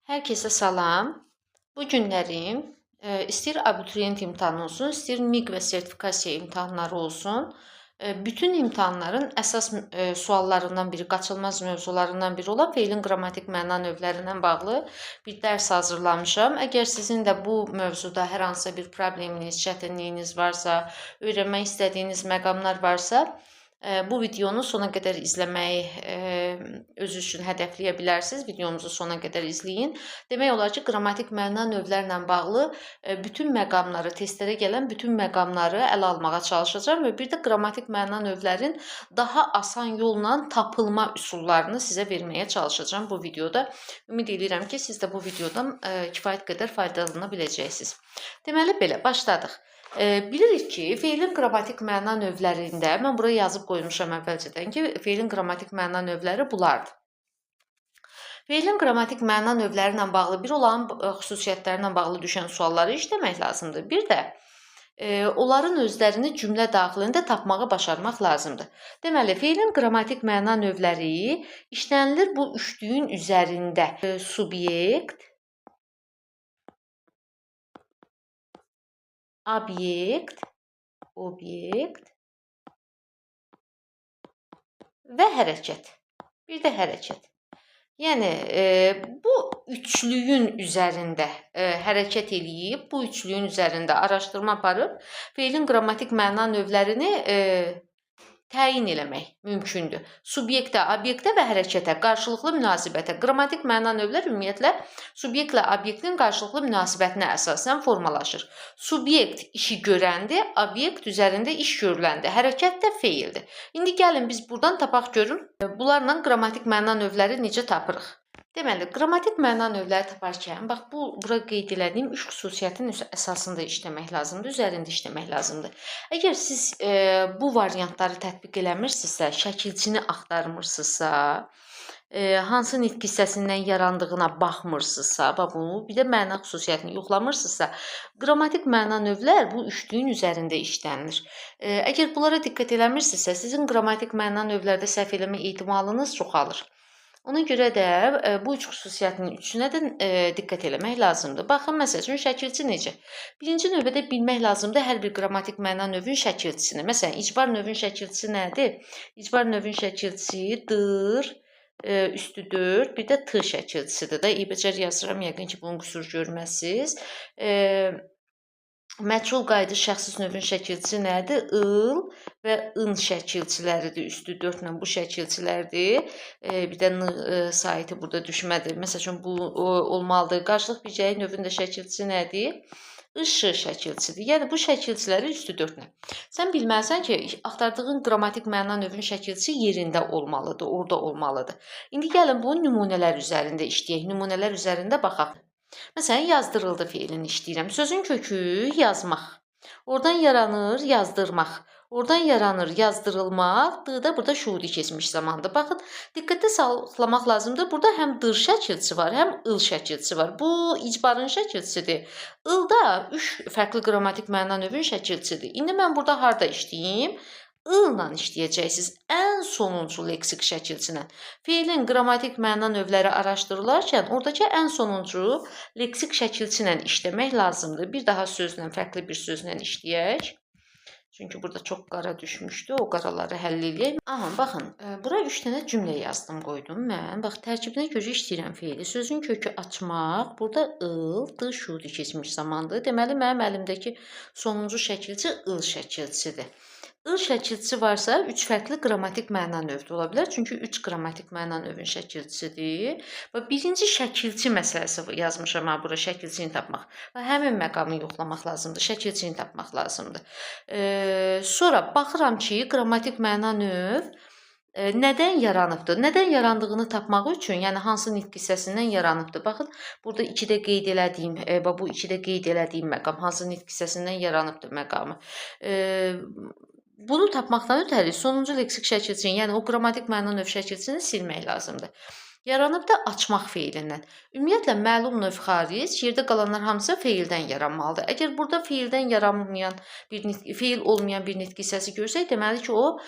Herkese salam. Bu günlərim istəyir abituriyent imtahanı olsun, istəyir MİQ və sertifikasiya imtahanları olsun. Bütün imtahanların əsas suallarından biri, qaçılmaz mövzularından biri olan feilin qrammatik məna növləri ilə bağlı bir dərs hazırlamışam. Əgər sizin də bu mövzuda hər hansısa bir probleminiz, çətinliyiniz varsa, öyrənmək istədiyiniz məqamlar varsa, bu videonu sona qədər izləməyi özü üçün hədəfləyə bilərsiniz. Videomuzu sona qədər izləyin. Demək olar ki, qrammatik məna növlərlə bağlı bütün məqamları, testlərə gələn bütün məqamları ələ almağa çalışacağam və bir də qrammatik məna növlərin daha asan yolla tapılma üsullarını sizə verməyə çalışacağam bu videoda. Ümid edirəm ki, siz də bu videodan kifayət qədər faydalana biləcəksiniz. Deməli belə, başladıq. Bilirik ki, feilin qrammatik məna növlərində, mən buraya yazıb qoymuşam əvvəlcədən ki, feilin qrammatik məna növləri bunlardır. Feilin qrammatik məna növləri ilə bağlı bir olan xüsusiyyətlərlə bağlı düşən sualları işləmək lazımdır. Bir də onların özlərini cümlə daxilində tapmağı başarmaq lazımdır. Deməli, feilin qrammatik məna növləri işlənilir bu üçlüyün üzərində. Subyekt, obyekt, obyekt və hərəkət. Bir də hərəkət. Yəni, bu üçlüyün üzərində hərəkət eləyib, bu üçlüyün üzərində araşdırma aparıb, feilin qrammatik məna növlərini təyin eləmək mümkündür. Subyektə, obyektə və hərəkətə, qarşılıqlı münasibətə. Qrammatik məna növlər ümumiyyətlə subyektlə obyektin qarşılıqlı münasibətinə əsasən formalaşır. Subyekt işi görəndir, obyekt üzərində iş görüləndir. Hərəkət də feildir. İndi gəlin biz buradan tapaq görün. Bunlarla qrammatik məna növləri necə tapırıq? Deməli, qrammatik məna növləri taparkən, bax, bura qeyd elədiyim üç xüsusiyyətin əsasında işləmək lazımdır, üzərində işləmək lazımdır. Əgər siz bu variantları tətbiq eləmirsinizsə, şəkilçini axtarmırsınızsa, hansı nitq hissəsindən yarandığına baxmırsınızsa, bir də məna xüsusiyyətini yoxlamırsınızsa, qrammatik məna növlər bu üçlüyün üzərində işlənilir. Əgər bunlara diqqət eləmirsinizsə, sizin qrammatik məna növlərdə səhv eləmə ehtimalınız çoxalır. Ona görə də bu üç xüsusiyyətin üçünə də diqqət eləmək lazımdır. Baxın, məsəl üçün, şəkilçi necə? Birinci növbədə bilmək lazımdır hər bir qrammatik məna növün şəkilçisini. Məsələn, icbar növün şəkilçisi nədir? İcbar növün şəkilçisi dır, üstü 4, bir də t şəkilçisidir də. İbəcər yazıram, yəqin ki, bunu qüsur görməsiz. Məchul qayıdış şəxsiz növün şəkilçisi nədir? Il və ın şəkilçiləridir. Üstü 4 ilə bu şəkilçilərdir. Bir də n saiti burada düşmədir. Məsəl üçün, bu olmalıdır. Qarşılıq bircəyi növün də şəkilçisi nədir? Işı şəkilçisidir. Yəni, bu şəkilçiləri üstü 4 ilə. Sən bilməlisən ki, axtardığın qrammatik məna növün şəkilçisi yerində olmalıdır, orada olmalıdır. İndi gəlin, bu nümunələr üzərində işləyək. Nümunələr üzərində baxaq. Məsələn, yazdırıldı feilini işləyirəm. Sözün kökü yazmaq. Oradan yaranır yazdırmaq. Oradan yaranır yazdırılmaq. D-də burada şuuri keçmiş zamandır. Baxın, diqqətdə saxlamaq lazımdır. Burada həm dır şəkilçisi var, həm il şəkilçisi var. Bu icbarın şəkilçisidir. Il-da 3 fərqli qrammatik məna növün şəkilçisidir. İndi mən burada harda işləyim? I-la işləyəcəksiniz. Ən sonuncu leksik şəkilçinə. Feilin qrammatik məna növləri araşdırılarkən oradakı ən sonuncu leksik şəkilçinə işləmək lazımdır. Bir daha sözlə, fərqli bir sözlə işləyək. Çünki burada çox qara düşmüşdü. O qaraları həll edək. Aha, baxın, bura 3 dənə cümlə yazdım, qoydum mən. Bax, tərkibinə görə işləyirəm feili. Sözün kökü açmaq. Burada il, d şuuri keçmiş zamandır. Deməli, mənim əlimdəki sonuncu şəkilçi il şəkilçisidir. Il şəkilçisi varsa 3 fərqli qrammatik məna növdə ola bilər. Çünki 3 qrammatik məna növün şəkilçisidir. Və birinci şəkilçi məsələsi yazmışam bura, şəkilçini tapmaq. Və həmin məqamı yoxlamaq lazımdır, şəkilçini tapmaq lazımdır. Sonra baxıram ki, qrammatik məna növ nədən yaranıbdır? Nədən yarandığını tapmaq üçün, yəni hansı nitq hissəsindən yaranıbdır? Baxın, burada 2-də qeyd elədiyim, bu 2-də qeyd elədiyim məqam, hansı nitq hissəsindən yaranıbdır məqamı. Bunu tapmaqdan ötəri sonuncu leksik şəkilçini, yəni o qrammatik məna növ şəkilçini silmək lazımdır. yaranıb da açmaq feilindən. Ümumiyyətlə, məlum növ xaric, yerdə qalanlar hamısı feildən yaranmalıdır. Əgər burada feildən yaranmayan feil olmayan bir nitq hissəsi görsək, deməli ki, o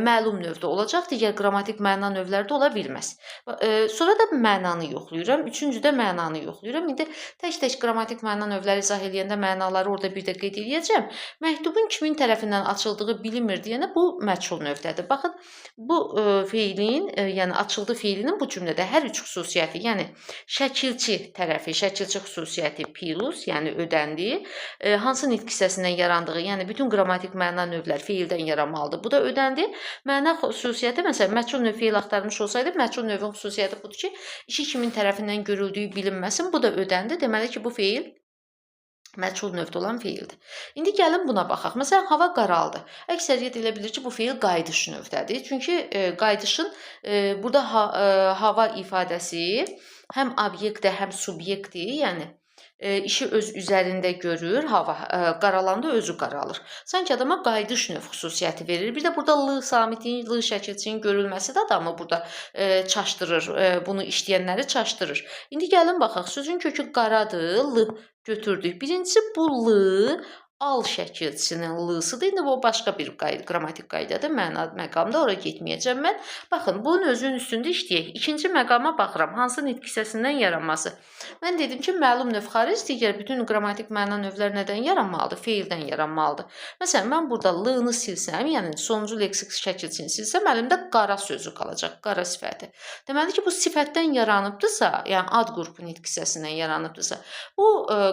məlum növdə olacaq, digər qrammatik məna növlərdə ola bilməz. Sonra da mənanı yoxlayıram, üçüncüdə mənanı yoxlayıram. İndi tək-tək qrammatik məna növləri izah edəndə mənaları orada bir də qeyd edəcəm. Məktubun kimin tərəfindən açıldığı bilinmir deyənə bu məchul növdədir. Baxın, bu feilin, yəni açıldı feilinin bu cümlədə hər üç xüsusiyyəti, yəni şəkilçi tərəfi, şəkilçi xüsusiyyəti plus, yəni ödəndi, hansı nitq hissəsindən yarandığı, yəni bütün qrammatik məna növlər feildən yaranmalıdır. Bu da ödəndi. Məna xüsusiyyəti, məsələn, məchul növ feil axtarmış olsaydı, məchul növün xüsusiyyəti budur ki, işi kimin tərəfindən görüldüyü bilinməsin. Bu da ödəndi. Deməli ki, bu feil məchul növdə olan feildir. İndi gəlin buna baxaq. Məsələn, hava qaraldı. Əksəriyyət elə bilir ki, bu feil qayıdış növdədir. Çünki qayıdışın burada hava ifadəsi həm obyektdir, həm subyektdir. Yəni işi öz üzərində görür, hava qaralanda özü qaralır. Sanki adama qayıdış növ xüsusiyyəti verir. Bir də burada l samitin, l şəkilçinin görülməsi də adamı burada çaşdırır, bunu işləyənləri çaşdırır. İndi gəlin baxaq, sözün kökü qaradır, l götürdük. Birincisi bu l al şəkilçisinin l-sıdır. İndi bu başqa bir qrammatik qaydadır. Məna məqamda ora getməyəcəm mən. Baxın, bunun özünün üstündə işləyək. İkinci məqama baxıram. Hansı nitq hissəsindən yaranması? Mən dedim ki, məlum növ xaric digər bütün qrammatik məna növlər nədən yaranmalıdır? Feildən yaranmalıdır. Məsələn, mən burada l-nı silsəm, yəni sonuncu leksik şəkilçini silsəm, əlimdə qara sözü qalacaq, qara sifəti. Deməli ki, bu sifətdən yaranıbdırsa, yəni ad qrupu nitq hissəsindən yaranıbdırsa, bu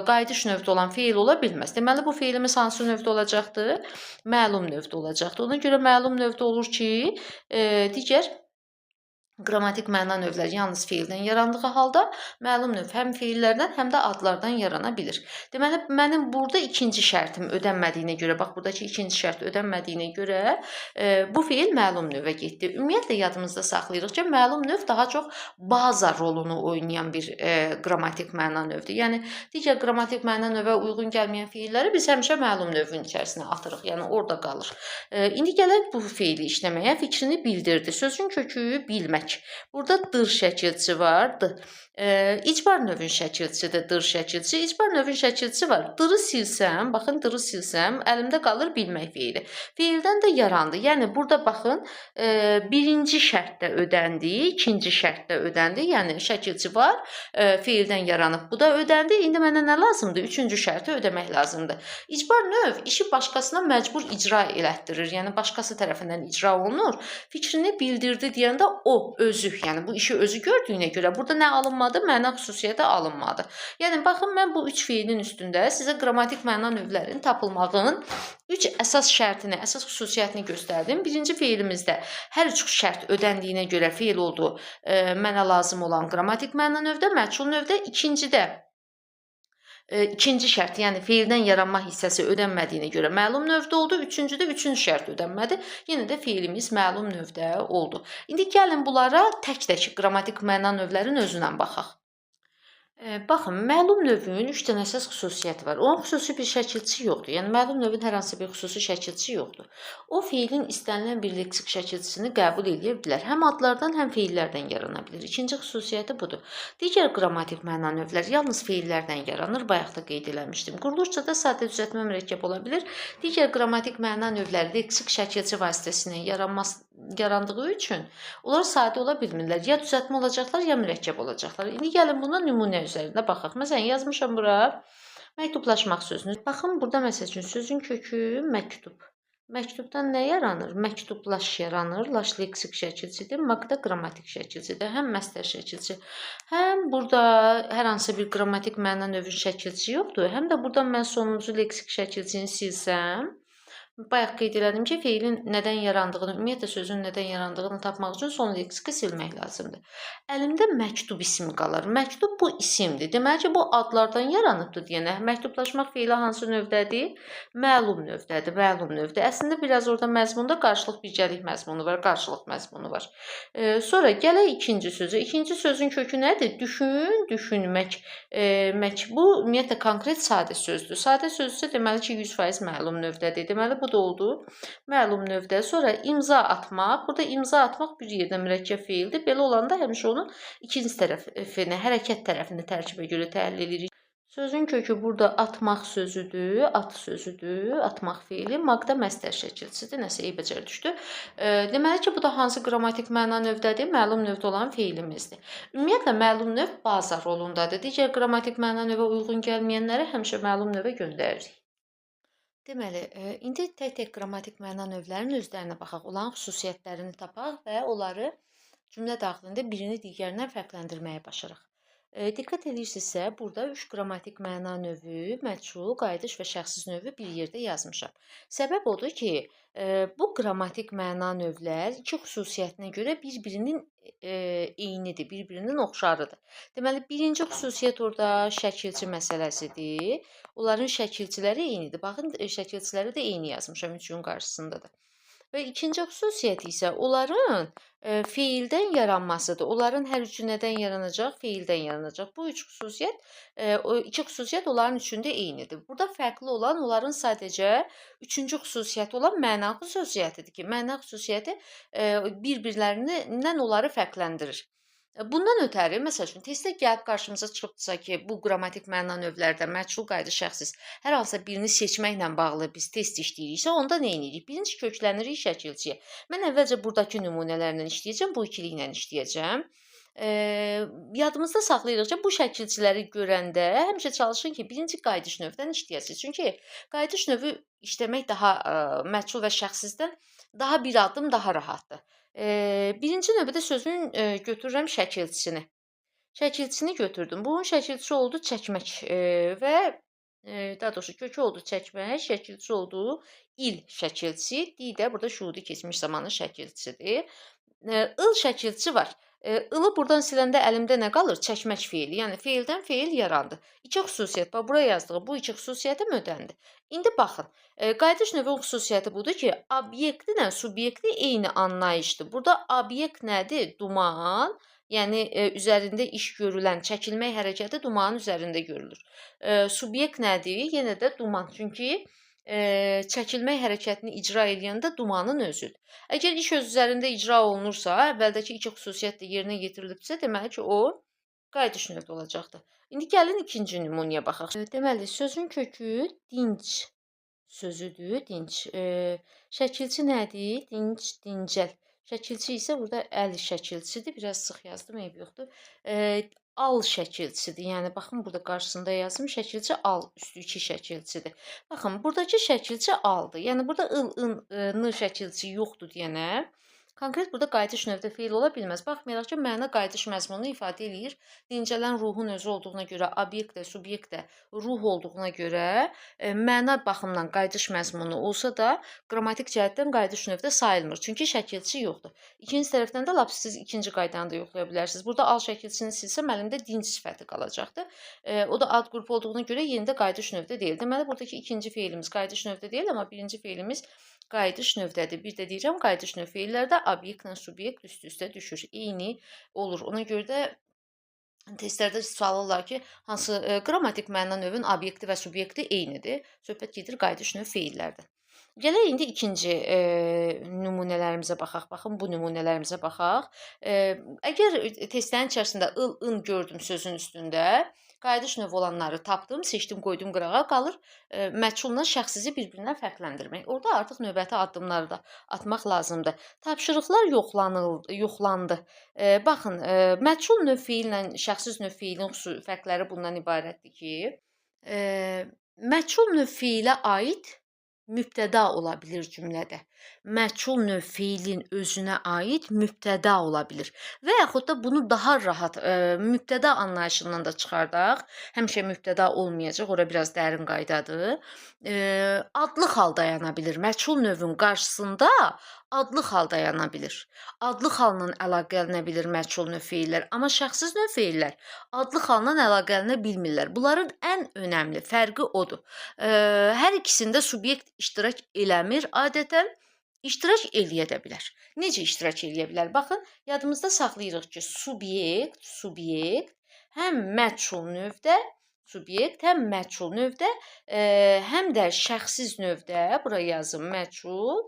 qayıdış növdə olan feil ola bilməz. Deməli, bu feilimiz hansı növdə olacaqdır? Məlum növdə olacaqdır. Ona görə məlum növdə olur ki, digər qrammatik məna növləri yalnız feildən yarandığı halda məlum növ həm feillərdən, həm də adlardan yarana bilir. Deməli, mənim burada ikinci şərtim ödənmədiyinə görə, bax, buradakı ikinci şərt ödənmədiyinə görə bu feil məlum növə getdi. Ümumiyyətlə, yadımızda saxlayırıq ki, məlum növ daha çox baza rolunu oynayan bir qrammatik məna növdür. Yəni, digər qrammatik məna növə uyğun gəlməyən feilləri biz həmişə məlum növün içərisinə atırıq, yəni orada qalır. İndi gələk bu feili işləməyə, fikrini bildirdi. Sözün kökü bilmək. Burada dır şəkilçisi var. İcbar növün şəkilçisidir dır şəkilçisi. İcbar növün şəkilçisi var. Dırı silsəm, baxın, dırı silsəm, əlimdə qalır bilmək feili. Feildən də yarandı. Yəni, burada baxın, birinci şərtdə ödəndi, ikinci şərtdə ödəndi. Yəni, şəkilçi var, feildən yaranıb. Bu da ödəndi. İndi mənə nə lazımdır? Üçüncü şərti ödəmək lazımdır. İcbar növ işi başqasına məcbur icra elətdirir. Yəni, başqası tərəfindən icra olunur. Fikrini bildirdi deyəndə o özü, yəni bu işi özü gördüyünə görə burada nə alınmadı? Məna xüsusiyyəti alınmadı. Yəni, baxın, mən bu üç feilin üstündə sizə qrammatik məna növlərinin tapılmağının üç əsas şərtini, əsas xüsusiyyətini göstərdim. Birinci feilimizdə hər üç şərt ödəndiyinə görə feil oldu mənə lazım olan qrammatik məna növdə, məchul növdə. İkincidə İkinci şərt, yəni feildən yaranma hissəsi ödənmədiyinə görə məlum növdə oldu. Üçüncüdə üçüncü şərt ödənmədi. Yenə də feilimiz məlum növdə oldu. İndi gəlin bunlara tək-tək qrammatik məna növlərin özündən baxaq. Baxın, məlum növün 3 dənə əsas xüsusiyyəti var. Onun xüsusi bir şəkilçisi yoxdur. Yəni, məlum növün hər hansı bir xüsusi şəkilçisi yoxdur. O, feilin istənilən bir leksik şəkilçisini qəbul edə bilər. Həm adlardan, həm feillərdən yarana bilir. İkinci xüsusiyyəti budur. Digər qrammatik məna növlər yalnız feillərdən yaranır. Bayaq da qeyd eləmişdim. Quruluşçada sadə düzəltmə mürəkkəb ola bilir. Digər qrammatik məna növləri leksik şəkilçi vasitəsilə yarandığı üçün onlar sadə ola bilmirlər. Ya düzəltmə olacaqlar, ya mürəkkəb olacaqlar. İndi gəlin buna nümunə üzərində baxaq. Məsələn, yazmışam bura məktublaşmaq sözünü. Baxın, burada məsəl üçün sözün kökü məktub. Məktubdan nə yaranır? Məktublaş yaranır. Laş leksik şəkilçidir. Maq da qrammatik şəkilçidir. Həm məstər şəkilçi. Həm burada hər hansı bir qrammatik məna növün şəkilçisi yoxdur. Həm də burada mən sonuncu leksik şəkilçini silsəm, bayaq qeyd elədim ki, feilin nədən yarandığını, ümumiyyətlə sözün nədən yarandığını tapmaq üçün son leksiki silmək lazımdır. Əlimdə məktub ismi qalır. Məktub bu isimdir. Deməli ki, bu adlardan yaranıbdır deyənə. Məktublaşmaq feili hansı növdədir? Məlum növdədir, məlum növdə. Əslində biraz orada məzmunda qarşılıq birgəlik məzmunu var, qarşılıq məzmunu var. Sonra gələk ikinci sözə. İkinci sözün kökü nədir? Düşün, düşünmək. Bu ümumiyyətlə konkret sadə sözdür. Sadə sözdürsə deməli ki, 100% məlum növdədir. Deməli bu mövcud oldu məlum növdə. Sonra imza atmaq. Burada imza atmaq bir yerdə mürəkkəb feildir. Belə olanda həmişə onun ikinci tərəfinə, hərəkət tərəfini tərkibə görə təhlil edirik. Sözün kökü burada atmaq sözüdür, at sözüdür, atmaq feili. Maqda məstər şəkilçisidir, nəsə eybəcər düşdü. Deməli ki, bu da hansı qrammatik məna növdədir? Məlum növdə olan feilimizdir. Ümumiyyətlə, məlum növ baza rolundadır. Digər qrammatik məna növə uyğun gəlməyənləri həmişə məlum növə göndəririk. Deməli, indi tək-tək qrammatik məna növlərinin özlərinə baxaq, olan xüsusiyyətlərini tapaq və onları cümlə daxilində birini digərindən fərqləndirməyə başaraq. Diqqət edirsinizsə, burada 3 qrammatik məna növü, məchul, qayıdış və şəxssiz növü bir yerdə yazmışam. Səbəb odur ki, bu qrammatik məna növlər iki xüsusiyyətinə görə bir-birinin eynidir, bir-birinin oxşarıdır. Deməli, birinci xüsusiyyət orada şəkilçi məsələsidir. Onların şəkilçiləri eynidir. Baxın, şəkilçiləri də eyni yazmışam, üçün qarşısındadır. Və ikinci xüsusiyyət isə onların feildən yaranmasıdır. Onların hər üçü nədən yaranacaq? Feildən yaranacaq. Bu üç xüsusiyyət, iki xüsusiyyət onların üçündə eynidir. Burada fərqli olan onların sadəcə üçüncü xüsusiyyəti olan məna xüsusiyyətidir ki, məna xüsusiyyəti bir-birlərindən onları fərqləndirir. Bundan ötəri, məsəl üçün, testdə gəlib qarşımıza çıxıbsa ki, bu qrammatik məna növlərdə məchul, qayıdış, şəxssiz hər hansısa birini seçməklə bağlı biz test işləyiriksə, onda nə edirik? Birinci köklənirik şəkilçiyə. Mən əvvəlcə buradakı nümunələrlə işləyəcəm, bu ikili ilə işləyəcəm. Yadımızda saxlayırıq ki, bu şəkilçiləri görəndə həmişə çalışın ki, birinci qayıdış növdən işləyəsiniz. Çünki qayıdış növü işləmək daha məchul və şəxssizdən daha bir addım daha rahatdır. Birinci növbədə sözün götürürəm şəkilçisini. Şəkilçisini götürdüm. Bunun şəkilçisi oldu çəkmək və daha doğrusu kökü oldu çəkmək, şəkilçisi oldu il şəkilçisi, di də burada şuhudi keçmiş zamanın şəkilçisidir. Il şəkilçisi var. Ilı buradan siləndə əlimdə nə qalır? Çəkmək feili. Yəni feildən feil yarandı. İki xüsusiyyət. Bax, buraya yazdıq. Bu iki xüsusiyyəti ödəndi. İndi baxın. Qayıdış növünün xüsusiyyəti budur ki, obyekti ilə subyekti eyni anlayışdır. Burada obyekt nədir? Duman. Yəni üzərində iş görülən çəkilmək hərəkəti dumanın üzərində görülür. Subyekt nədir? Yenə də duman. Çünki çəkilmək hərəkətini icra edəndə dumanın özüdür. Əgər iş öz üzərində icra olunursa, əvvəldəki iki xüsusiyyət də yerinə yetirilibsə, deməli ki, o qayıdış növdə olacaqdır. İndi gəlin ikinci nümunəyə baxaq. Deməli, sözün kökü dinc sözüdür, dinc. Şəkilçi nədir? Dinc, dincəl. Şəkilçi isə burada əl şəkilçisidir. Biraz sıx yazdım, eyb yoxdur. Al şəkilçisidir. Yəni, baxın, burada qarşısında yazım. Şəkilçi al, üstü 2 şəkilçisidir. Baxın, buradakı şəkilçi aldır. Yəni, burada ıl, n şəkilçisi yoxdur deyənə, konkret burada qayıdış növdə feil ola bilməz. Baxmayaraq ki, məna qayıdış məzmununu ifadə edir. Dincələn ruhun özü olduğuna görə, obyekt də, subyekt də ruh olduğuna görə məna baxımından qayıdış məzmunu olsa da, qrammatik cəhətdən qayıdış növdə sayılmır. Çünki şəkilçi yoxdur. İkinci tərəfdən də lap siz ikinci qaydanı da yoxlaya bilərsiniz. Burada al şəkilçisini silsəm, əlimdə dinc sifəti qalacaqdır. O da ad qrupu olduğuna görə yenində qayıdış növdə deyil. Deməli, buradakı ikinci feilimiz qayıdış növdə deyil, amma birinci feilimiz qayıdış növdədir. Bir də deyirəm, qayıdış növ feillərdə obyektlə subyekt üst-üstə düşür. Eyni olur. Ona görə də testlərdə sual olar ki, hansı qrammatik məna növün obyekti və subyekti eynidir. Söhbət gedir qayıdış növ feillərdən. Gələk indi ikinci nümunələrimizə baxaq. Baxın, bu nümunələrimizə baxaq. Əgər testlərin içərisində ıl, ın gördüm sözün üstündə, qayıdış növü olanları tapdım, seçdim, qoydum qırağa, qalır məchulla şəxsizi bir-birindən fərqləndirmək. Orada artıq növbəti addımları da atmaq lazımdır. Tapşırıqlar yoxlandı. Baxın, məchul növ feillə şəxsiz növ feilin fərqləri bundan ibarətdir ki, məchul növ feilə aid mübtəda ola bilir cümlədə. Məchul növ feilin özünə aid mübtəda ola bilir. Və yaxud da bunu daha rahat mübtəda anlayışından da çıxardaq. Həmişə mübtəda olmayacaq, ora biraz dərin qaydadır. Adlı xal dayana bilir. Məchul növün qarşısında adlı xal dayana bilir. Adlı xalla əlaqələnə bilir məchul növ feillər. Amma şəxsiz növ feillər adlı xalla əlaqələnə bilmirlər. Bunların ən önəmli fərqi odur. Hər ikisində subyekt iştirak eləmir. Adətən iştirak eləyə də bilər. Necə iştirak eləyə bilər? Baxın, yadımızda saxlayırıq ki, subyekt həm məchul növdə, subyekt həm məchul növdə, həm də şəxsiz növdə, bura yazın məchul,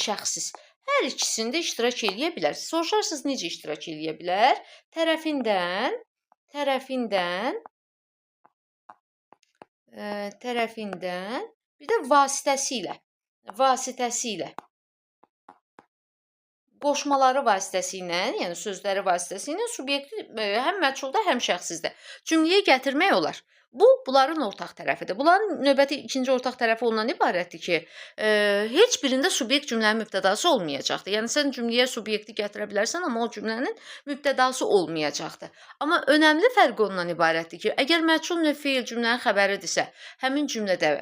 şəxsiz. Hər ikisində iştirak eləyə bilər. Soruşarsınız necə iştirak eləyə bilər? Tərəfindən, bir də vasitəsilə. Qoşmaları vasitəsilə, yəni sözləri vasitəsilə subyekti həm məchulda, həm şəxsizdə cümləyə gətirmək olar. Bunların ortaq tərəfidir. Bunların növbəti ikinci ortaq tərəfi ondan ibarətdir ki, heç birində subyekt cümlənin mübtədası olmayacaqdır. Yəni sən cümləyə subyekti gətirə bilərsən, amma o cümlənin mübtədası olmayacaqdır. Amma önəmli fərqi ondan ibarətdir ki, əgər məchul növ feil cümlənin xəbəridirsə, həmin cümlədə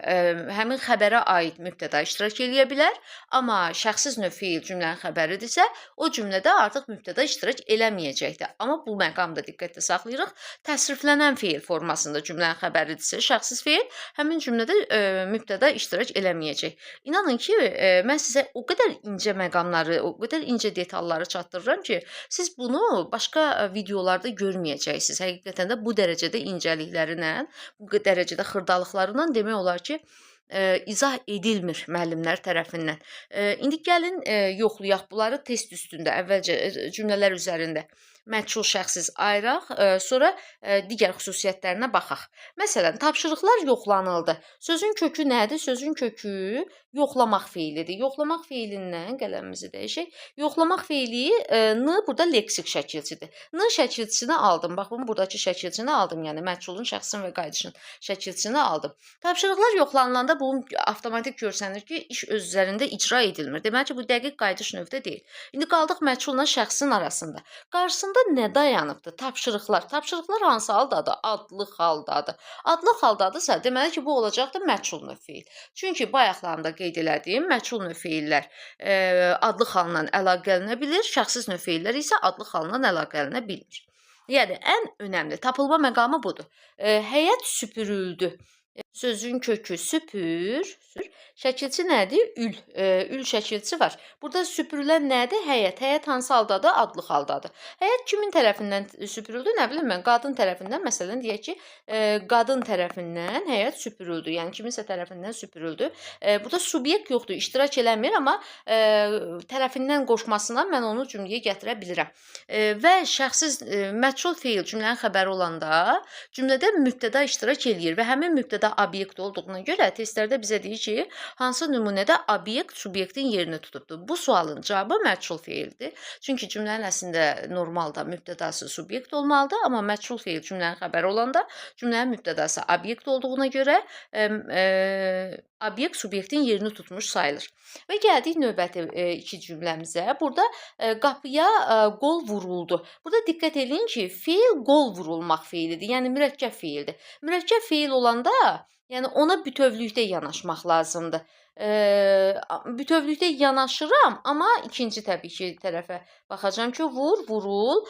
həmin xəbərə aid mübtəda iştirak eləyə bilər, amma şəxsiz növ feil cümlənin xəbəridirsə, o cümlədə artıq mübtəda iştirak eləməyəcəkdir. Amma bu məqamda diqqətdə saxlayırıq. Təsriflənən feil formasında cümlənin xəbəridirsə, şəxsiz feil həmin cümlədə mübtəda iştirak eləməyəcək. İnanın ki, mən sizə o qədər incə məqamları, o qədər incə detalları çatdırıram ki, siz bunu başqa videolarda görməyəcəksiniz. Həqiqətən də bu dərəcədə incəliklərinə, bu dərəcədə xırdalıqlarından demək olar ki, izah edilmir müəllimlər tərəfindən. İndi gəlin yoxlayaq bunları test üstündə, əvvəlcə cümlələr üzərində məchul şəxsiz ayıraq, sonra digər xüsusiyyətlərinə baxaq. Məsələn, tapşırıqlar yoxlanıldı. Sözün kökü nədir? Sözün kökü yoxlamaq feilidir. Yoxlamaq feilindən qələmimizi dəyişək. Yoxlamaq feili burada leksik şəkilçidir. Şəkilçisini aldım. Baxın, buradakı şəkilçini aldım. Yəni məchulun, şəxsin və qayıdışın şəkilçisini aldım. Tapşırıqlar yoxlanılanda bu avtomatik görsənir ki, iş öz üzərində icra edilmir. Deməli ki, bu dəqiq qayıdış növdə deyil. İndi qaldıq məchulla şəxsin arasında. Qarşısında nə dayanıbdır? Tapşırıqlar. Tapşırıqlar hansı haldadır? Adlı haldadır. Adlı haldadırsa, deməli ki, bu olacaqdır məchul növ feil. Çünki bayaqlarında qeyd elədiyim məchul növ feillər adlı xalla əlaqələnə bilir, şəxsiz növ feillər isə adlı xalla əlaqələnə bilmir. Yəni, ən önəmli tapılma məqamı budur. Həyət süpürüldü. Sözün kökü süpür. Şəkilçi nədir? Ül şəkilçi var. Burada süpürülən nədir? Həyət. Həyət hansı haldadır? Adlı haldadır. Həyət kimin tərəfindən süpürüldü? Nə bilim mən, qadın tərəfindən. Məsələn, deyək ki, qadın tərəfindən həyət süpürüldü. Yəni kiminsə tərəfindən süpürüldü. Burada subyekt yoxdur, iştirak eləmir, amma tərəfindən qoşmasına mən onu cümləyə gətirə bilirəm. Və şəxsiz məchul feil cümlənin xəbəri olanda cümlədə mübtəda iştirak eləyir və həmin mübtəda obyekt olduğuna görə testlərdə bizə deyir ki, hansı nümunədə obyekt subyektin yerini tutubdur. Bu sualın cavabı məchul feildir. Çünki cümlənin əslində normalda mübtədası subyekt olmalıdır, amma məchul feil cümlənin xəbəri olanda cümlənin mübtədası obyekt olduğuna görə obyekt subyektin yerini tutmuş sayılır. Və gəldik növbəti iki cümləmizə. Burada qapıya qol vuruldu. Burada diqqət edin ki, feil qol vurulmaq feilidir. Yəni mürəkkəb feildir. Mürəkkəb feil olanda, yəni ona bütövlükdə yanaşmaq lazımdır. Bütövlükdə yanaşıram, amma ikinci təbii ki tərəfə baxacağam ki, vurul,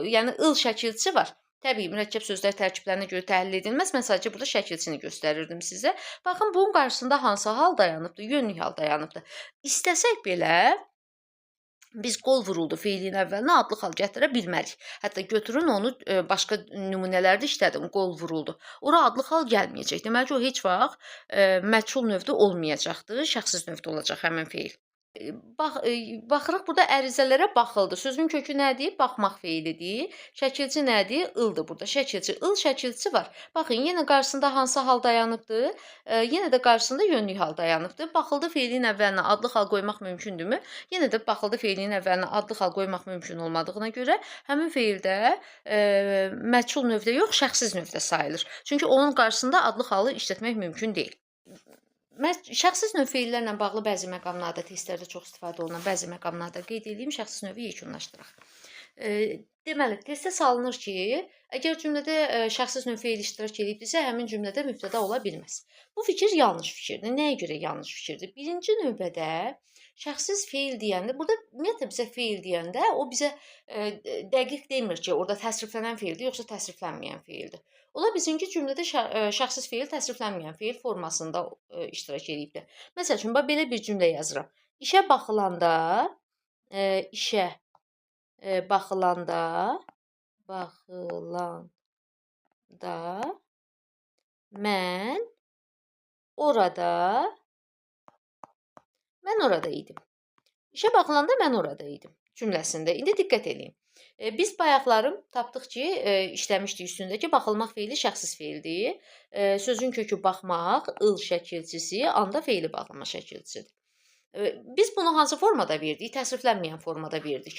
yəni ıl şəkilçisi var. Təbii, mürəkkəb sözlər tərkiblərinə görə təhlil edilməz. Mən sadəcə burada şəkilçini göstərirdim sizə. Baxın, bunun qarşısında hansı hal dayanıbdır? Yönlük hal dayanıbdır. İstəsək belə, biz qol vuruldu feilin əvvəlinə adlı hal gətirə bilmərik. Hətta götürün onu başqa nümunələrdə işlədim, qol vuruldu. Ora adlı hal gəlməyəcək. Deməli ki, o heç vaxt məchul növdə olmayacaqdır, şəxsiz növdə olacaq həmin feil. Baxırıq, burada ərizələrə baxıldı. Sözün kökü nədir? Baxmaq feilidir. Şəkilçi nədir? Ildır burada. Şəkilçi, ıl şəkilçisi var. Baxın, yenə qarşısında hansı hal dayanıbdır? Yenə də qarşısında yönlük hal dayanıbdır. Baxıldı feilin əvvəlinə adlı hal qoymaq mümkündürmü? Yenə də baxıldı feilin əvvəlinə adlı hal qoymaq mümkün olmadığına görə həmin feildə məchul növdə yox, şəxsiz növdə sayılır. Çünki onun qarşısında adlı halı işlətmək mümkün deyil. Şəxsiz növ feillərlə bağlı bəzi məqamlarda, testlərdə çox istifadə olunan bəzi məqamlarda qeyd edeyim, şəxsiz növü yekunlaşdıraq. Deməli, testə salınır ki, əgər cümlədə şəxsiz növ feil iştirak edibdirsə, həmin cümlədə mübtəda ola bilməz. Bu fikir yanlış fikirdir. Nəyə görə yanlış fikirdir? Birinci növbədə şəxsiz feil deyəndə, burada ümumiyyətlə bizə feil deyəndə, o bizə dəqiq demir ki, orada təsriflənən feildir, yoxsa təsriflənməyən feildir. Ola bilsin ki, cümlədə şəxsiz feil təsriflənməyən feil formasında iştirak edibdir. Məsəl üçün, belə bir cümlə yazıram. İşə baxılanda, Mən orada idim. İşə baxılanda mən orada idim cümləsində. İndi diqqət edin. Biz bayaqlarım tapdıq ki, işləmişdik üstündəki baxılmaq feili şəxssiz feildir. Sözün kökü baxmaq, ıl şəkilçisi, anda feili bağlama şəkilçisidir. Biz bunu hansı formada verdik? Təsriflənməyən formada verdik.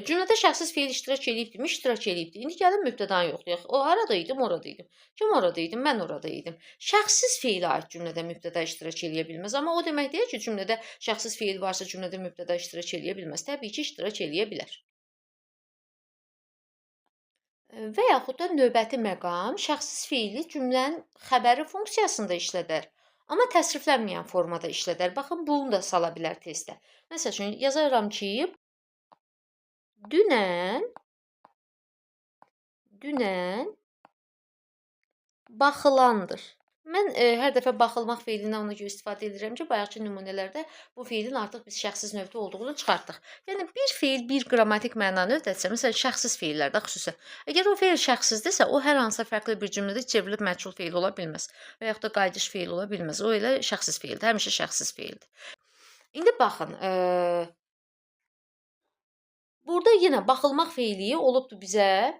Cümlədə şəxssiz feil iştirak eləyibdimi? İştirak eləyibdi. İndi gəlin mübtədanı yoxlayaq. O harada idim? Orada idim. Kim orada idim? Mən orada idim. Şəxssiz feilə aid cümlədə mübtəda iştirak eləyə bilməz. Amma o demək deyil ki, cümlədə şəxssiz feil varsa cümlədə mübtəda iştirak eləyə bilməz. Təbii ki, iştirak eləyə bilər. Və yaxud da növbəti məqam şəxssiz feili cümlənin xəbəri funksiyasında işlədər. Amma təsriflənməyən formada işlədər. Baxın, bunu da sala bilər testə. Məsəl üçün, yazaram ki, dünən baxılandır. Mən hər dəfə baxılmaq feilindən ona görə istifadə edirəm ki, bayaqki nümunələrdə bu feilin artıq biz şəxssiz növdə olduğunu çıxartdıq. Yəni bir feil bir qrammatik mənanı ödətsə, məsələn şəxssiz feillərdə xüsusən, əgər o feil şəxssizdirsə, o hər hansısa fərqli bir cümlədə çevrilib məchul feil ola bilməz və yaxud da qayıdış feil ola bilməz. O elə şəxssiz feildir, həmişə şəxssiz feildir. İndi baxın, burada yenə baxılmaq feili olubdu bizə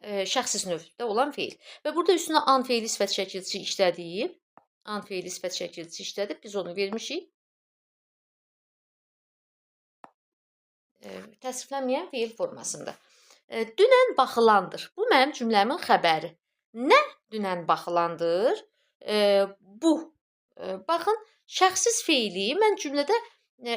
şəxssiz növdə olan feil. Və burada üstünə an feili sifət şəkilçisi işlədib. An feili sifət şəkilçisi işlədib. Biz onu vermişik. Təsriflənməyən feil formasında. Dünən baxılandır. Bu mənim cümləmin xəbəri. Nə dünən baxılandır? Bu. Baxın, şəxssiz feili mən cümlədə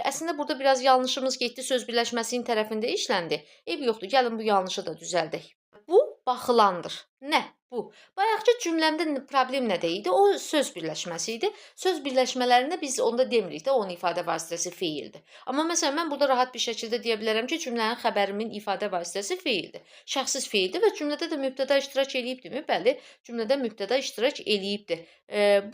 əslində burada biraz yanlışımız getdi. Söz birləşməsinin tərəfində işləndi. Eyb yoxdur. Gəlin bu yanlışı da düzəldək. Bu baxılandır. Nə? Bu. Bayaqki cümləmdə problem nədə idi? O söz birləşməsi idi. Söz birləşmələrini biz onda demirik də, onun ifadə vasitəsi feildir. Amma məsələn, mən burada rahat bir şəkildə deyə bilərəm ki, cümlənin xəbərimin ifadə vasitəsi feildir. Şəxssiz feildir və cümlədə də mübtəda iştirak eləyibdimi? Bəli, cümlədə mübtəda iştirak eləyibdir.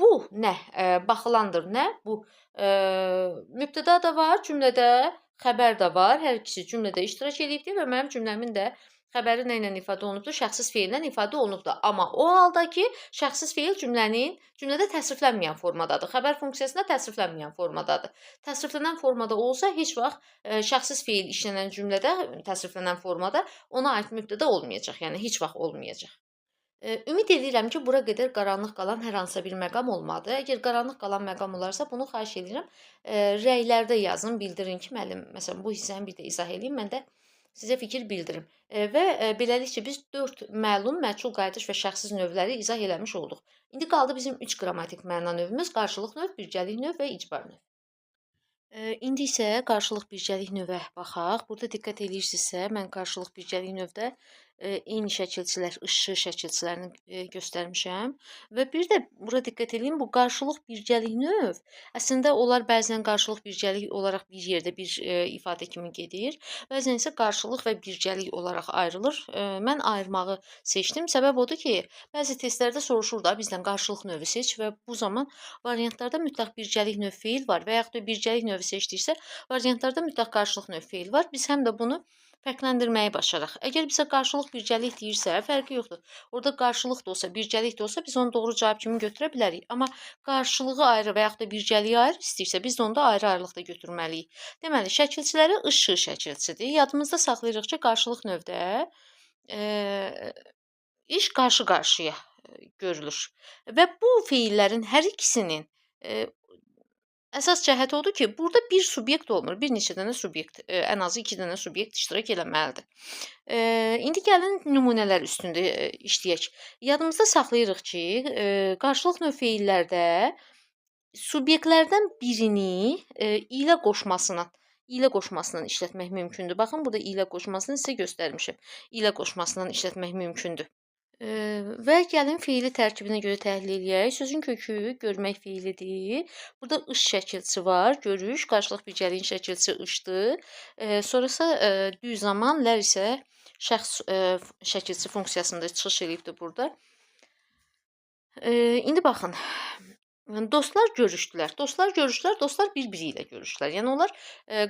Bu nə? Baxılandır. Nə? Bu. Mübtəda da var, cümlədə xəbər də var. Hər ikisi cümlədə iştirak eləyibdir və mənim cümləmin də xəbəri nə ilə ifadə olunubdur? Şəxssiz feillə ifadə olunubdur. Amma o halda ki, şəxssiz feil cümlədə təsriflənməyən formadadır. Xəbər funksiyasında təsriflənməyən formadadır. Təsriflənən formada olsa, heç vaxt şəxssiz feil işlənən cümlədə, təsriflənən formada ona aid mübtəda olmayacaq. Yəni, heç vaxt olmayacaq. Ümid edirəm ki, bura qədər qaranlıq qalan hər hansısa bir məqam olmadı. Əgər qaranlıq qalan məqam olarsa, bunu xahiş edirəm. Rəylərdə yazın, bildirin ki, müəllim, məsələn, bu hissəni bir də izah edeyim. Mən də sizə fikir bildirim. Və beləliklə biz 4 məlum, məchul, qayıdış və şəxssiz növləri izah eləmiş olduq. İndi qaldı bizim 3 qrammatik məna növümüz: qarşılıq növ, bircəlik növ və icbar növ. İndi isə qarşılıq bircəlik növə baxaq. Burada diqqət edirsinizsə, mən qarşılıq bircəlik növdə eyni şəkilçilər, ışığı şəkilçilərini göstərmişəm. Və bir də bura diqqət edin, bu qarşılıq bircəlik növ əslində onlar bəzən qarşılıq bircəlik olaraq bir yerdə bir ifadə kimi gedir. Bəzən isə qarşılıq və bircəlik olaraq ayrılır. Mən ayırmağı seçdim. Səbəb odur ki, bəzi testlərdə soruşur da bizdən qarşılıq növü seç və bu zaman variantlarda mütləq bircəlik növ feil var və yaxud da bircəlik növü seçdiksə, variantlarda mütləq qarşılıq növ feil var. Biz həm də bunu fərqləndirməyi başaraq. Əgər bizə qarşılıq bircəlik deyirsə, fərqi yoxdur. Orada qarşılıq da olsa, bircəlik də olsa biz onu doğru cavab kimi götürə bilərik. Amma qarşılığı ayrı və yaxud da bircəliyi ayrı istəyirsə, biz də onu da ayrı-ayrılıqda götürməliyik. Deməli, şəkilçiləri ışıq şəkilçisidir. Yadımızda saxlayırıq ki, qarşılıq növdə iş qarşı-qarşıya görülür. Və bu feillərin hər ikisinin əsas cəhəti odur ki, burada bir subyekt olmur. Bir neçə dənə subyekt, ən azı 2 dənə subyekt iştirak eləməlidir. İndi gəlin nümunələr üstündə işləyək. Yadımızda saxlayırıq ki, qarşılıq növ feillərdə subyektlərdən birini ilə qoşmasından işlətmək mümkündür. Baxın, burada ilə qoşmasını sizə göstərmişəm. İlə qoşmasından işlətmək mümkündür. Və gəlin feili tərkibinə görə təhlil eləyək. Sözün kökü görmək feilidir. Burada ış şəkilçisi var. Görüş, qarşılıq bircəliyin şəkilçisi ışdır. Sonrası düz zaman, lər isə şəxs şəkilçisi funksiyasında çıxış eləyibdir burada. İndi baxın. Dostlar görüşdülər. Dostlar bir-biri ilə görüşdülər. Yəni onlar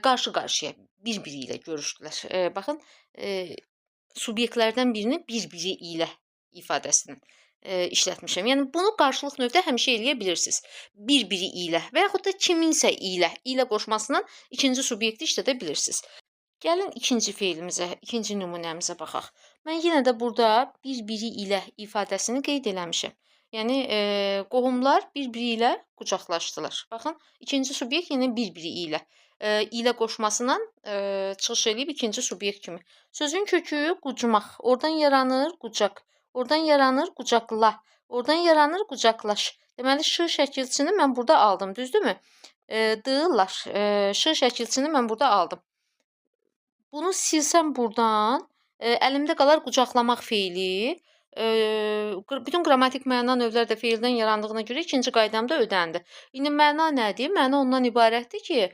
qarşı-qarşıya bir-biri ilə görüşdülər. Baxın, subyektlərdən birini bir-biri ilə ifadəsinin işlətmişəm. Yəni bunu qarşılıq növdə həmişə eləyə bilirsiniz. Bir-biri ilə və yaxud da kiminsə ilə qoşmasından ikinci subyekti işlədə bilirsiniz. Gəlin ikinci feilimizə, ikinci nümunəmizə baxaq. Mən yenə də burada bir-biri ilə ifadəsini qeyd eləmişəm. Yəni qohumlar bir-biri ilə qucaqlaşdılar. Baxın, ikinci subyekt yenə bir-biri ilə. İlə qoşmasından çıxış eləyib ikinci subyekt kimi. Sözün kökü qucmaq. Oradan yaranır qucaq. Oradan yaranır qucaqla. Oradan yaranır qucaqlaş. Deməli, ş şəkilçisini mən burada aldım, düzdürmü? Dığlar. Ş şəkilçisini mən burada aldım. Bunu silsəm buradan, əlimdə qalar qucaqlamaq feili. Bütün qrammatik məna növləri də feildən yarandığına görə ikinci qaydamda ödəndi. İndi məna nədir? Məna ondan ibarətdir ki,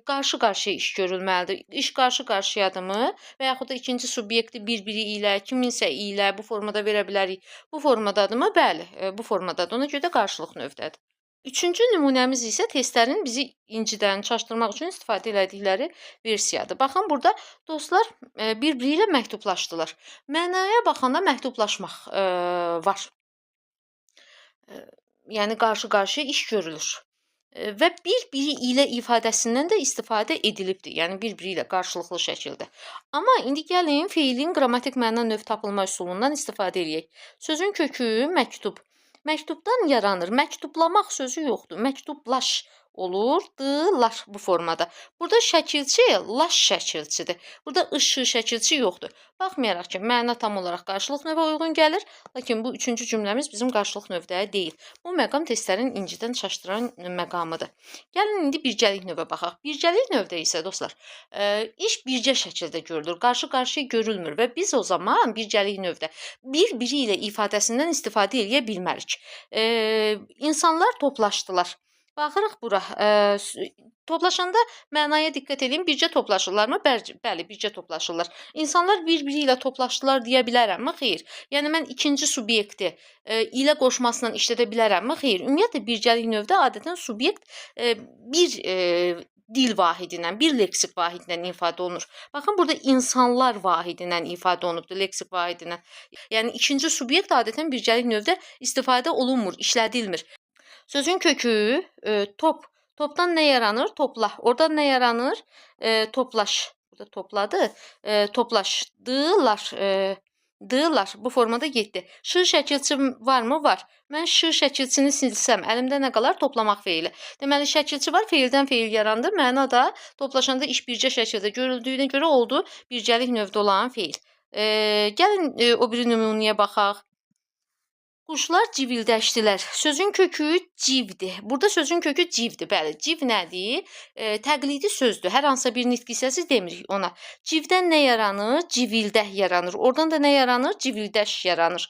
qarşı-qarşıya iş görülməlidir. İş qarşı-qarşıyadırmı və yaxud da ikinci subyekti bir-biri ilə, kiminsə ilə bu formada verə bilərik. Bu formadadırmı? Bəli, bu formadadır. Ona görə də qarşılıq növdədir. Üçüncü nümunəmiz isə testlərin bizi incidən, çaşdırmaq üçün istifadə elədikləri versiyadır. Baxın, burada dostlar bir-biri ilə məktublaşdılar. Mənaya baxanda məktublaşmaq var. Yəni, qarşı-qarşıya iş görülür. Və bir-biri ilə ifadəsindən də istifadə edilibdir. Yəni, bir-biri ilə qarşılıqlı şəkildə. Amma indi gəlin feilin qrammatik məna növ tapılma üsulundan istifadə edək. Sözün kökü məktub. Məktubdan yaranır. Məktublamaq sözü yoxdur. Məktublaş olur. Dılar bu formada. Burada şəkilçi laş şəkilçidir. Burada ış şəkilçi yoxdur. Baxmayaraq ki, məna tam olaraq qarşılıq növə uyğun gəlir, lakin bu üçüncü cümləmiz bizim qarşılıq növdəyə deyil. Bu məqam testlərin incidən çaşdıran məqamıdır. Gəlin indi bircəlik növə baxaq. Bircəlik növdə isə dostlar, iş bircə şəkildə görülür, qarşı-qarşıya görülmür və biz o zaman bircəlik növdə bir-biri ilə ifadəsindən istifadə edə bilmərik. İnsanlar toplaşdılar. Baxırıq bura. Toplaşanda mənaya diqqət edin. Bircə toplaşırlarmı? Bəli, bircə toplaşırlar. İnsanlar bir-biri ilə toplaşdılar deyə bilərəmmi? Xeyr. Yəni mən ikinci subyekti ilə qoşmasından işlədə bilərəmmi? Xeyr. Ümumiyyətlə bircəlik növdə adətən subyekt bir dil vahidindən, bir leksik vahidindən ifadə olunur. Baxın, burada insanlar vahidindən ifadə olunubdur, leksik vahidindən. Yəni ikinci subyekt adətən bircəlik növdə istifadə olunmur, işlədilmir. Sözün kökü top. Topdan nə yaranır? Topla. Oradan nə yaranır? Toplaş. Burada topladı. Toplaşdılar. Dılar. Bu formada getdi. Ş şəkilçi varmı? Var. Mən ş şəkilçini silsəm, əlimdə nə qalar? Toplamaq feili. Deməli, şəkilçi var, feildən feil yarandı. Məna da toplaşanda iş bircə şəkildə görüldüyünə görə oldu bircəlik növdə olan feil. Gəlin o biri nümunəyə baxaq. Quşlar civildəşdilər. Sözün kökü civdir. Burada sözün kökü civdir. Bəli, civ nədir? Təqlidi sözdür. Hər hansısa bir nitq hissəsi demirik ona. Civdən nə yaranır? Civildə yaranır. Oradan da nə yaranır? Civildəş yaranır.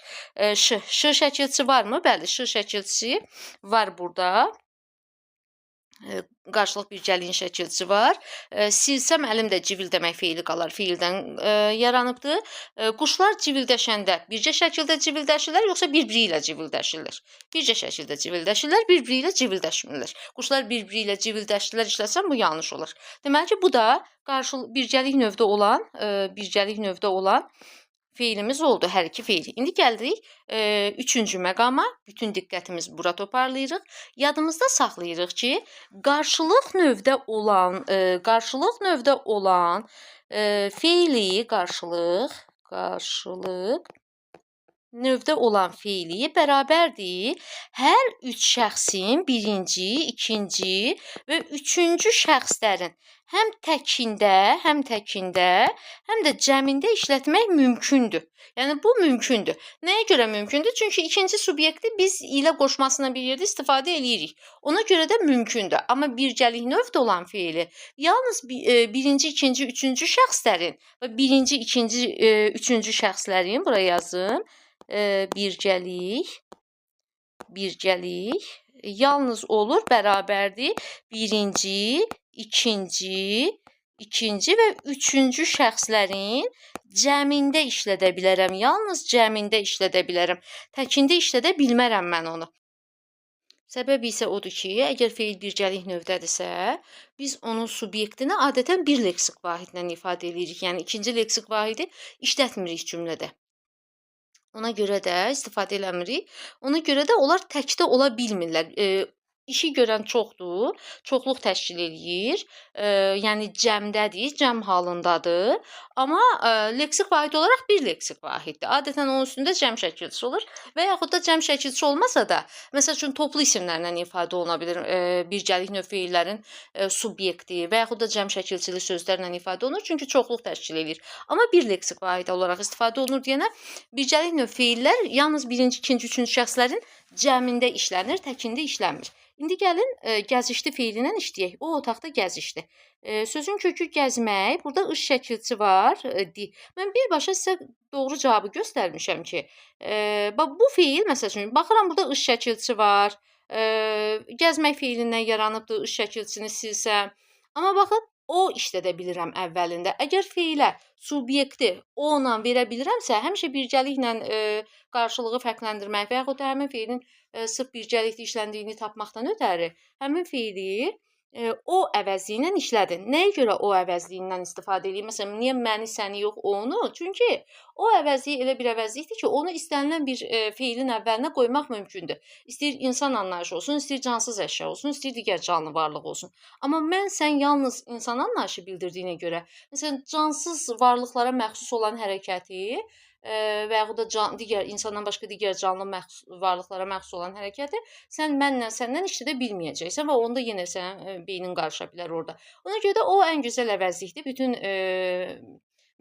Ş şəkilçisi varmı? Bəli, ş şəkilçisi var burada. Qarşılıq bircəliyin şəkilçisi var. Silsəm əlimdə civil demək feili qalar. Feildən yaranıbdır. Quşlar civildəşəndə bircə şəkildə civildəşirlər, yoxsa bir-biri ilə civildəşirlər? Bircə şəkildə civildəşirlər, bir-biri ilə civildəşmirlər. Quşlar bir-biri ilə civildəşdilər işləsəm bu yanlış olur. Deməli ki, bu da bircəlik növdə olan feilimiz oldu, hər iki feil. İndi gəldik üçüncü məqama. Bütün diqqətimiz bura toparlayırıq. Yadımızda saxlayırıq ki, qarşılıq növdə olan feili növdə olan feili bərabərdir. Hər üç şəxsin birinci, ikinci və üçüncü şəxslərin həm təkində, həm də cəmində işlətmək mümkündür. Yəni, bu mümkündür. Nəyə görə mümkündür? Çünki ikinci subyekti biz ilə qoşmasına bir yerdə istifadə edirik. Ona görə də mümkündür. Amma bircəlik növdə olan feili yalnız birinci, ikinci, üçüncü şəxslərin və birinci, ikinci, üçüncü şəxslərin, buraya yazım, bircəlik yalnız olur, bərabərdir birinci, ikinci və üçüncü şəxslərin cəmində işlədə bilərəm. Yalnız cəmində işlədə bilərəm. Təkində işlədə bilmərəm mən onu. Səbəbi isə odur ki, əgər feil bircəlik növdədirsə, biz onun subyektini adətən bir leksik vahidlə ifadə edirik. Yəni, ikinci leksik vahidi işlətmirik cümlədə. Ona görə də istifadə eləmirik. Ona görə də onlar təkdə ola bilmirlər. İşi görən çoxdur, çoxluq təşkil eləyir. Yəni cəmdədir, cəm halındadır. Amma leksik vahid olaraq bir leksik vahiddir. Adətən onun üstündə cəm şəkilçisi olur və yaxud da cəm şəkilçisi olmasa da, məsəl üçün toplu isimlərlə ifadə oluna bilir. Bircəlik növ feillərin subyekti və yaxud da cəm şəkilçili sözlərlə ifadə olunur, çünki çoxluq təşkil eləyir. Amma bir leksik vahid olaraq istifadə olunur deyənə bircəlik növ feillər yalnız birinci, ikinci, üçüncü şəxslərin cəmində işlənir, təkində işlənmir. İndi gəlin gəzişdi feili ilə işləyək. O otaqda gəzişdi. Sözün kökü gəzmək. Burada ış şəkilçisi var. Mən birbaşa sizə doğru cavabı göstərmişəm ki, bu feil məsəl üçün baxıram burada ış şəkilçisi var. Gəzmək feilindən yaranıbdır, ış şəkilçisini silsəm. Amma baxın, o işlədə bilirəm əvvəlində. Əgər feilə subyekti o-la verə bilirəmsə, həmişə bircəliklə qarşılığı fərqləndirmək və yaxud da həmin feilin sırf bircəlikdə işləndiyini tapmaqdan ötəri həmin feili o əvəzliyi ilə işlədin. Nəyə görə o əvəzliyindən istifadə edeyim? Məsələn, niyə məni, səni yox, onu? Çünki o əvəzliyi elə bir əvəzlikdir ki, onu istənilən bir feilin əvvəlinə qoymaq mümkündür. İstəyir insan anlayışı olsun, istəyir cansız əşya olsun, istəyir digər canlı varlıq olsun. Amma mən, sən yalnız insan anlayışı bildirdiyinə görə, məsələn, cansız varlıqlara məxsus olan hərəkəti və yaxud da digər insandan başqa digər canlı varlıqlara məxsus olan hərəkəti sən mənlə, səndən işlədə bilməyəcəksən və onda yenə sənin beynin qarışa bilər orada. Ona görə də o ən gözəl əvəzlikdir. Bütün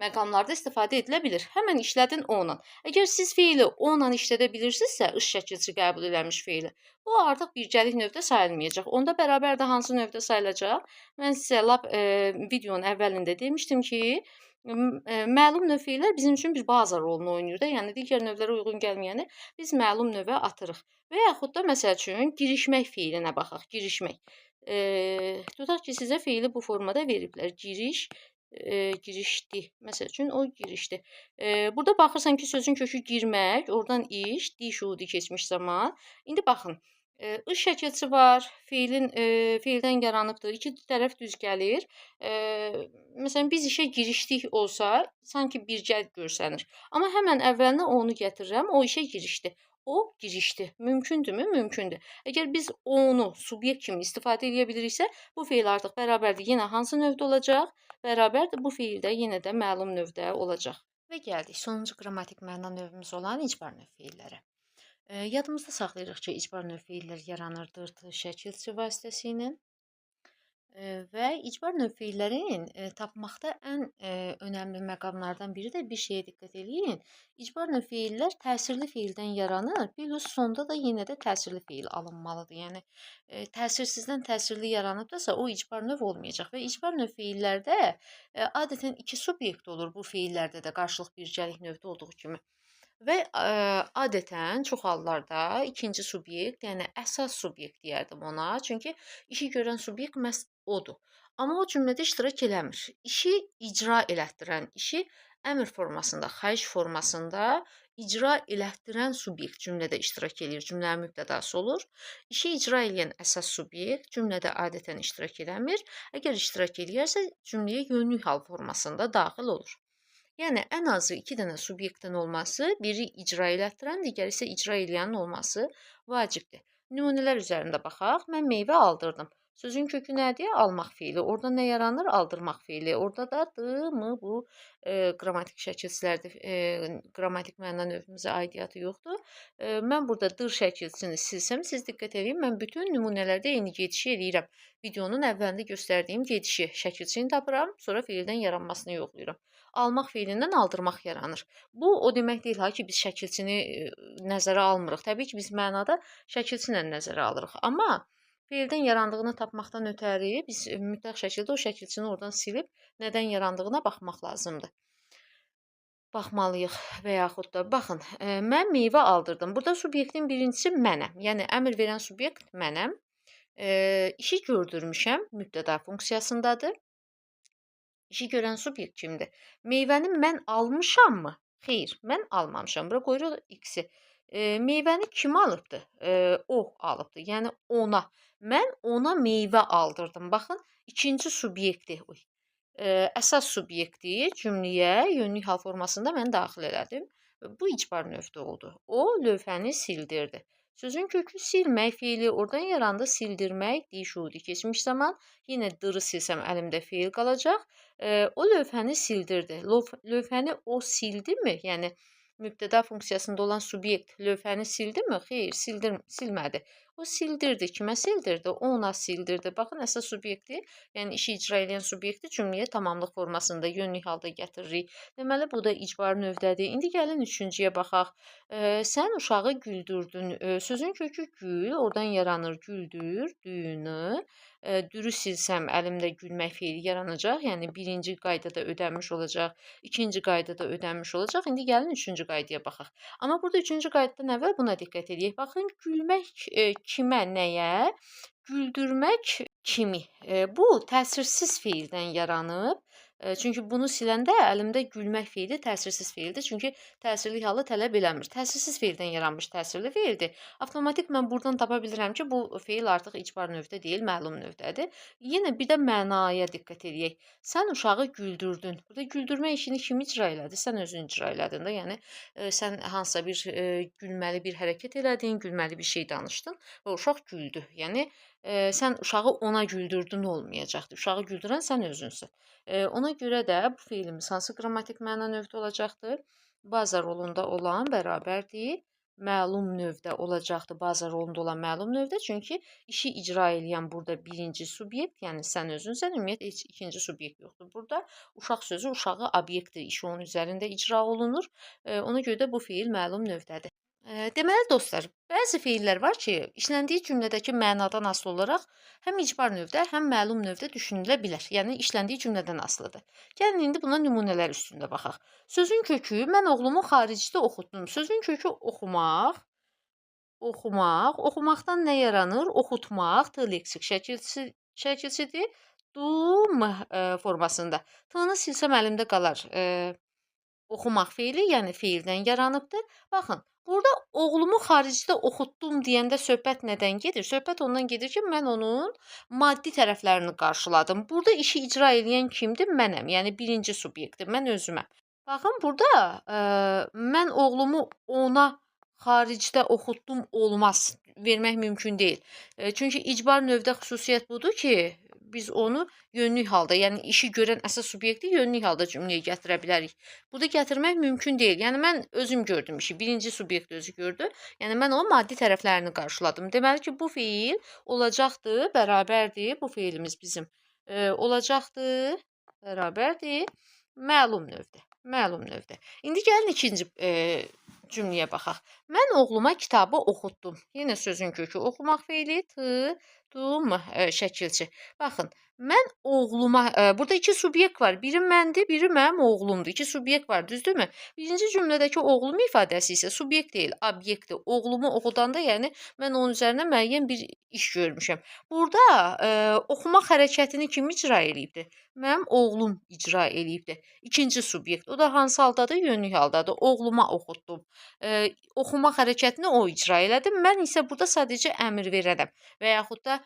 məqamlarda istifadə edilə bilir. Həmən işlədin onunla. Əgər siz feili onunla işlədə bilirsinizsə, ış şəkilçisi qəbul edilmiş feili, bu artıq bircəlik növdə sayılmayacaq. Onda bərabər də hansı növdə sayılacaq? Mən sizə lap videonun əvvəlində demişdim ki, məlum növ feillər bizim üçün bir baza rolunu oynayır da, yəni digər növlərə uyğun gəlməyəni biz məlum növə atırıq. Və yaxud da məsəl üçün girişmək feilinə baxaq, girişmək. Tutaq ki, sizə feili bu formada veriblər. Girişdi. Məsəl üçün o girişdi. Burada baxırsan ki, sözün kökü girmək, oradan iş, di şuhudi keçmiş zaman. İndi baxın. Iş şəkilçisi var, feildən yaranıbdır, iki tərəf düz gəlir. Məsələn, biz işə girişdik olsa, sanki birgə görsənir. Amma həmən əvvəlinə onu gətirirəm, o işə girişdi. O girişdi. Mümkündürmü? Mümkündür. Əgər biz onu subyekt kimi istifadə edə biliriksə, bu feil artıq bərabərdir. Yenə hansı növdə olacaq? Bərabərdir. Bu feil də yenə də məlum növdə olacaq. Və gəldik sonuncu qrammatik məna növümüz olan icbar növ feillərə. Yadımızda saxlayırıq ki, icbar növ feillər yaranır dırtı şəkilçisi vasitəsilə və icbar növ feillərin tapmaqda ən önəmli məqamlardan biri də bir şeyə diqqət eləyin. İcbar növ feillər təsirli feildən yaranır, plus sonda da yenə də təsirli feil alınmalıdır. Yəni təsirsizdən təsirli yaranıbdırsa, o icbar növ olmayacaq və icbar növ feillərdə adətən iki subyekt olur bu feillərdə də qarşılıq bircəlik növdə olduğu kimi. Və adətən çox hallarda ikinci subyekt, yəni əsas subyekt deyərdim ona. Çünki işi görən subyekt məhz odur. Amma o cümlədə iştirak eləmir. İşi icra elətdirən, işi əmr formasında, xahiş formasında icra elətdirən subyekt cümlədə iştirak eləyir. Cümlənin mübtədası olur. İşi icra edən əsas subyekt cümlədə adətən iştirak eləmir. Əgər iştirak eləyərsə, cümləyə yönlük hal formasında daxil olur. Yəni, ən azı 2 dənə subyektdən olması, biri icra elətdirən, digəri isə icra eləyənin olması vacibdir. Nümunələr üzərində baxaq. Mən meyvə aldırdım. Sözün kökü nədir? Almaq feili. Orada nə yaranır? Aldırmaq feili. Orada da bu qrammatik şəkilçilərdir. Qrammatik məna növümüzə aidiyyatı yoxdur. Mən burada dır şəkilçisini silsəm, siz diqqət edin, mən bütün nümunələrdə eyni gedişi eləyirəm. Videonun əvvəlində göstərdiyim gedişi, şəkilçisini tapıram, sonra feildən yaranmasını yoxlayıram. Almaq feilindən aldırmaq yaranır. Bu, o demək deyil ha ki, biz şəkilçini nəzərə almırıq. Təbii ki, biz mənada şəkilçi ilə nəzərə alırıq. Amma feildən yarandığını tapmaqdan ötəri biz mütləq şəkildə o şəkilçini oradan silib nədən yarandığına baxmaq lazımdır. Baxmalıyıq və yaxud da, baxın, mən meyvə aldırdım. Burada subyektin birincisi mənəm. Yəni, əmr verən subyekt mənəm. İşi gördürmüşəm, mübtəda funksiyasındadır. İşi görən subyekt kimdir? Meyvəni mən almışammı? Xeyr, mən almamışam. Bura qoyuruq x-i. Meyvəni kim alıbdır? O alıbdır. Yəni ona. Mən ona meyvə aldırdım. Baxın, ikinci subyekti. Əsas subyekti cümləyə yönlük hal formasında mən daxil elədim. Bu icbar növdə oldu. O lövhəni sildirdi. Sözün kökü silmək fiili oradan yarandı. Sildirmək dişudi keçmiş zaman. Yenə dırı silsəm əlimdə fiil qalacaq. O lövhəni sildirdi. Lövhəni o sildimi? Yəni mübtəda funksiyasında olan subyekt lövhəni sildimi? Xeyr, silmədi. O sildirdi. Kimə sildirdi? Ona sildirdi. Baxın, əsas subyekti, yəni işi icra edən subyekti cümləyə tamamlıq formasında, yönlük halda gətiririk. Deməli, bu da icbar növdədir. İndi gəlin üçüncüyə baxaq. Sən uşağı güldürdün. Sözün kökü gül, oradan yaranır güldür, düyünü. Dürü silsəm əlimdə gülmək fiili yaranacaq. Yəni birinci qaydada ödənmiş olacaq, ikinci qaydada ödənmiş olacaq. İndi gəlin üçüncü qaydaya baxaq. Amma burada üçüncü qaydadan əvvəl buna diqqət edək. Baxın, gülmək kimə, nəyə? Güldürmək kimi. Bu təsirsiz feildən yaranıb. Çünki bunu siləndə əlimdə gülmək feili təsirsiz feildir. Çünki təsirli halı tələb eləmir. Təsirsiz feildən yaranmış təsirli feildir. Avtomatik mən buradan tapa bilirəm ki, bu feil artıq icbar növdə deyil, məlum növdədir. Yenə bir də mənaya diqqət edək. Sən uşağı güldürdün. Burada güldürmə işini kim icra elədi? Sən özün icra elədin də. Yəni sən hansısa bir gülməli bir hərəkət elədin, gülməli bir şey danışdın və uşaq güldü. Yəni sən uşağı ona güldürdün olmayacaqdır. Uşağı güldürən sən özünsən. Ona görə də bu feilimiz hansı qrammatik məna növdə olacaqdır? Baza rolunda olan bərabərdir. Məlum növdə olacaqdır. Baza rolunda olan məlum növdə. Çünki işi icra edən burada birinci subyekt, yəni sən özünsən. Ümumiyyətlə heç ikinci subyekt yoxdur burada. Uşaq sözü uşağı obyektdir. İşi onun üzərində icra olunur. Ona görə də bu feil məlum növdədir. Deməli dostlar, bəzi feillər var ki, işləndiyi cümlədəki mənadan asılı olaraq həm icbar növdə, həm məlum növdə düşünülə bilər. Yəni işləndiyi cümlədən asılıdır. Gəlin indi buna nümunələr üstündə baxaq. Sözün kökü mən oğlumu xaricdə oxutdum. Sözün kökü oxumaq, oxumaq, oxumaqdan nə yaranır? Oxutmaq, t leksik şəkilçidir. Dum formasında. T-nı silsəm əlimdə qalar. Oxumaq feili, yəni feildən yaranıbdır. Baxın, burada oğlumu xaricdə oxutdum deyəndə söhbət nədən gedir? Söhbət ondan gedir ki, mən onun maddi tərəflərini qarşıladım. Burada işi icra edən kimdir? Mənəm, yəni birinci subyektdir, mən özüməm. Baxın, burada mən oğlumu ona xaricdə oxutdum olmaz, vermək mümkün deyil. Çünki icbar növdə xüsusiyyət budur ki, biz onu yönlük halda, yəni işi görən əsas subyekti yönlük halda cümləyə gətirə bilərik. Burada gətirmək mümkün deyil. Yəni mən özüm gördüm işi, birinci subyekt özü gördü. Yəni mən onun maddi tərəflərini qarşıladım. Deməli ki, bu feil olacaqdır, bərabərdir. Bu feilimiz bizim olacaqdır, bərabərdir. Məlum növdə. Məlum növdə. İndi gəlin ikinci cümləyə baxaq. Mən oğluma kitabı oxutdum. Yenə sözün kökü oxumaq feili, dum şəkilçi. Baxın, mən oğluma, burada iki subyekt var. Biri məndir, biri mənim oğlumdur. İki subyekt var, düzdürmü? Birinci cümlədəki oğlum ifadəsi isə subyekt deyil, obyektdir. Oğlumu oxudanda, yəni mən onun üzərinə müəyyən bir iş görmüşəm. Burada oxumaq hərəkətini kim icra eləyibdir? Mənim oğlum icra eləyibdir. İkinci subyekt. O da hansı haldadır? Yönlük haldadır. Oğluma oxutdum. Oxumaq hərəkətini o icra elədi. Mən isə burada sadəcə əmr verənəm və yaxud da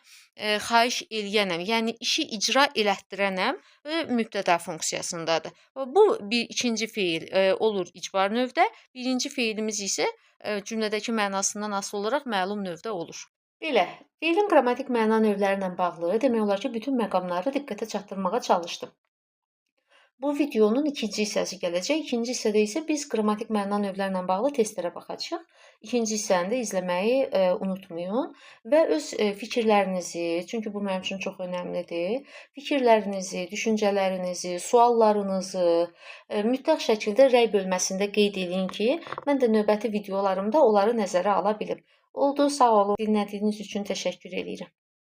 xahiş eləyənəm. Yəni işi icra elətdirənəm və mübtəda funksiyasındadır. Bu ikinci feil olur icbar növdə. Birinci feilimiz isə cümlədəki mənasından asılı olaraq məlum növdə olur. Belə, feilin qrammatik məna növləri ilə bağlı demək olar ki, bütün məqamları diqqətə çatdırmağa çalışdım. Bu videonun ikinci hissəsi gələcək. İkinci hissədə isə biz qrammatik məna növləri ilə bağlı testlərə baxacağıq. İkinci hissəni də izləməyi unutmayın və öz fikirlərinizi, çünki bu mənim üçün çox önəmlidir, fikirlərinizi, düşüncələrinizi, suallarınızı mütləq şəkildə rəy bölməsində qeyd edin ki, mən də növbəti videolarımda onları nəzərə ala bilim. Oldu, sağ olun. Dinlədiyiniz üçün təşəkkür edirəm.